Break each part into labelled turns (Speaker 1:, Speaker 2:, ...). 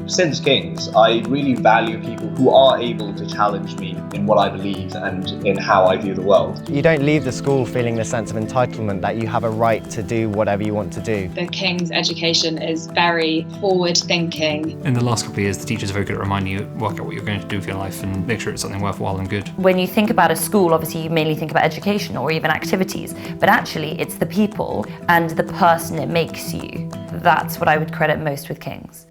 Speaker 1: Since King's, I really value people who are able to challenge me in what I believe and in how I view the world.
Speaker 2: You don't leave the school feeling the sense of entitlement that you have a right to do whatever you want to do.
Speaker 3: The King's education is very forward-thinking.
Speaker 4: In the last couple of years, the teachers are very good at reminding you, work out what you're going to do with your life and make sure it's something worthwhile and good.
Speaker 5: When you think about a school, obviously you mainly think about education or even activities, but actually it's the people and the person it makes you. That's what I would credit most with King's.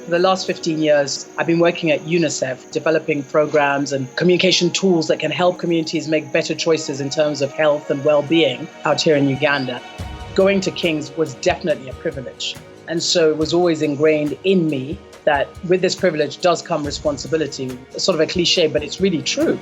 Speaker 6: For the last 15 years, I've been working at UNICEF, developing programs and communication tools that can help communities make better choices in terms of health and well-being out here in Uganda. Going to King's was definitely a privilege. And so it was always ingrained in me that with this privilege does come responsibility. It's sort of a cliche, but it's really true.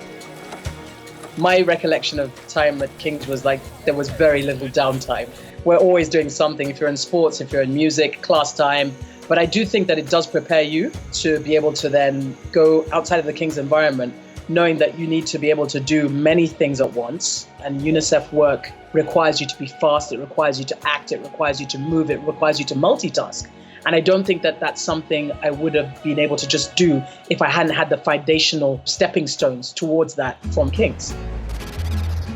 Speaker 6: My recollection of time at King's was like there was very little downtime. We're always doing something. If you're in sports, if you're in music, class time. But I do think that it does prepare you to be able to then go outside of the King's environment, knowing that you need to be able to do many things at once. And UNICEF work requires you to be fast, it requires you to act, it requires you to move, it requires you to multitask. And I don't think that that's something I would have been able to just do if I hadn't had the foundational stepping stones towards that from King's.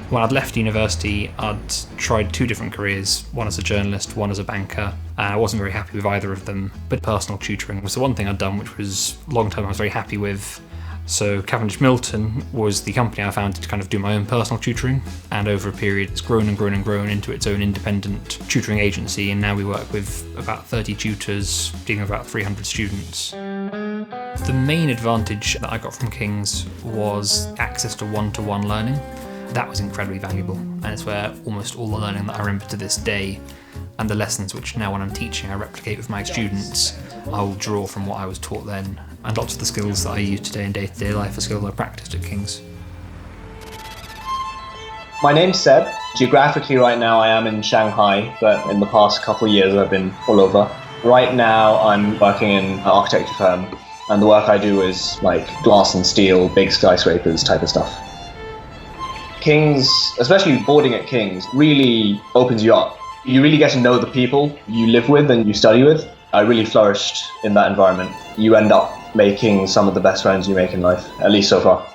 Speaker 4: When I'd left university, I'd tried 2 different careers, one as a journalist, one as a banker, and I wasn't very happy with either of them. But personal tutoring was the one thing I'd done, which was long-term I was very happy with. So Cavendish Milton was the company I founded to kind of do my own personal tutoring, and over a period it's grown and grown and grown into its own independent tutoring agency, and now we work with about 30 tutors, dealing with about 300 students. The main advantage that I got from King's was access to one-to-one learning. That was incredibly valuable, and it's where almost all the learning that I remember to this day, and the lessons which now when I'm teaching I replicate with my students, I will draw from what I was taught then, and lots of the skills that I use today in day-to-day life are skills I practiced at King's.
Speaker 1: My name's Seb. Geographically right now I am in Shanghai, but in the past couple of years I've been all over. Right now I'm working in an architecture firm, and the work I do is like glass and steel, big skyscrapers type of stuff. King's, especially boarding at King's, really opens you up. You really get to know the people you live with and you study with. I really flourished in that environment. You end up making some of the best friends you make in life, at least so far.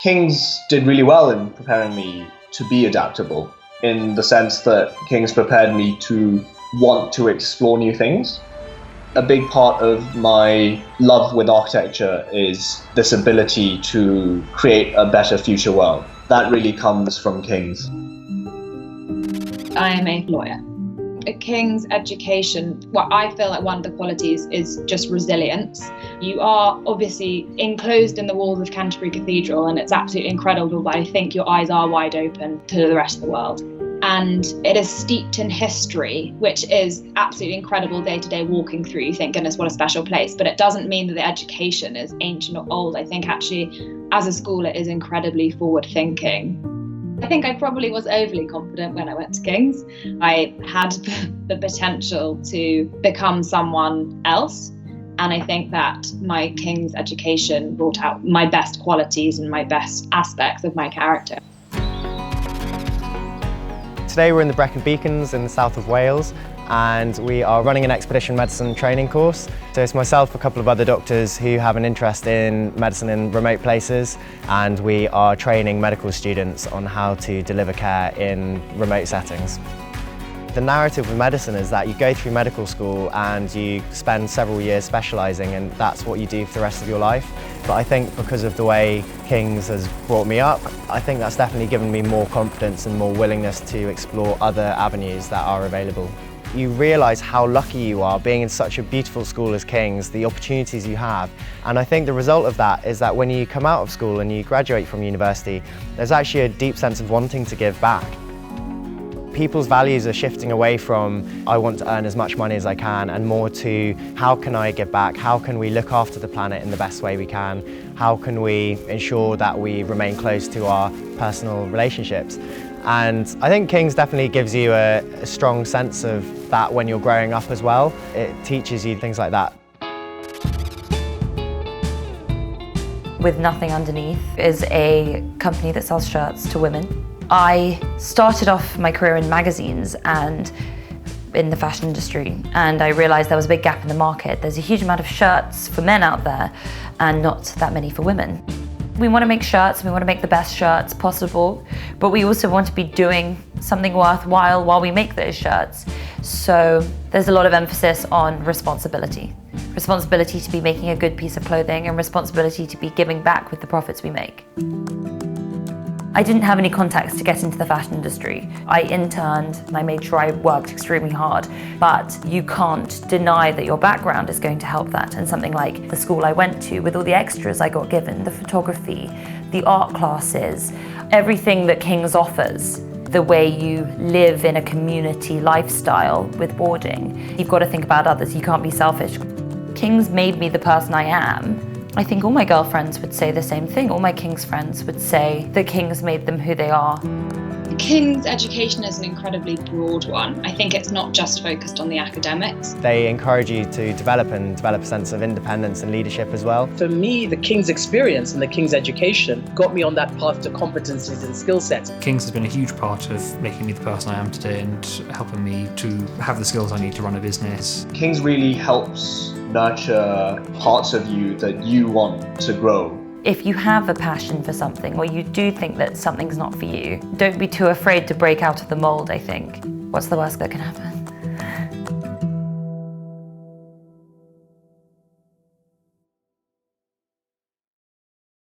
Speaker 1: King's did really well in preparing me to be adaptable, in the sense that King's prepared me to want to explore new things. A big part of my love with architecture is this ability to create a better future world. That really comes from King's.
Speaker 3: I am a lawyer. At King's education, what I feel like one of the qualities is just resilience. You are obviously enclosed in the walls of Canterbury Cathedral, and it's absolutely incredible, but I think your eyes are wide open to the rest of the world. And it is steeped in history, which is absolutely incredible day-to-day walking through. You think, goodness, what a special place. But it doesn't mean that the education is ancient or old. I think actually, as a school, it is incredibly forward-thinking. I think I probably was overly confident when I went to King's. I had the potential to become someone else. And I think that my King's education brought out my best qualities and my best aspects of my character.
Speaker 2: Today we're in the Brecon Beacons in the south of Wales, and we are running an expedition medicine training course. So it's myself, a couple of other doctors who have an interest in medicine in remote places, and we are training medical students on how to deliver care in remote settings. The narrative of medicine is that you go through medical school and you spend several years specialising, and that's what you do for the rest of your life. But I think because of the way King's has brought me up, I think that's definitely given me more confidence and more willingness to explore other avenues that are available. You realise how lucky you are being in such a beautiful school as King's, the opportunities you have. And I think the result of that is that when you come out of school and you graduate from university, there's actually a deep sense of wanting to give back. People's values are shifting away from I want to earn as much money as I can, and more to how can I give back, how can we look after the planet in the best way we can, how can we ensure that we remain close to our personal relationships. And I think King's definitely gives you a strong sense of that when you're growing up as well. It teaches you things like that.
Speaker 5: with nothing underneath is a company that sells shirts to women. I started off my career in magazines and in the fashion industry, and I realized there was a big gap in the market. There's a huge amount of shirts for men out there and not that many for women. We want to make shirts, we want to make the best shirts possible, but we also want to be doing something worthwhile while we make those shirts. So there's a lot of emphasis on responsibility. Responsibility to be making a good piece of clothing and responsibility to be giving back with the profits we make. I didn't have any contacts to get into the fashion industry. I interned and I made sure I worked extremely hard, but you can't deny that your background is going to help that. And something like the school I went to, with all the extras I got given, the photography, the art classes, everything that King's offers, the way you live in a community lifestyle with boarding, you've got to think about others, you can't be selfish. King's made me the person I am. I think all my girlfriends would say the same thing. All my King's friends would say that King's made them who they are.
Speaker 3: King's education is an incredibly broad one. I think it's not just focused on the academics.
Speaker 2: They encourage you to develop a sense of independence and leadership as well.
Speaker 6: For me, the King's experience and the King's education got me on that path to competencies and skill sets.
Speaker 4: King's has been a huge part of making me the person I am today and helping me to have the skills I need to run a business.
Speaker 1: King's really helps nurture parts of you that you want to grow.
Speaker 5: If you have a passion for something, or you do think that something's not for you, don't be too afraid to break out of the mold, I think. What's the worst that can happen?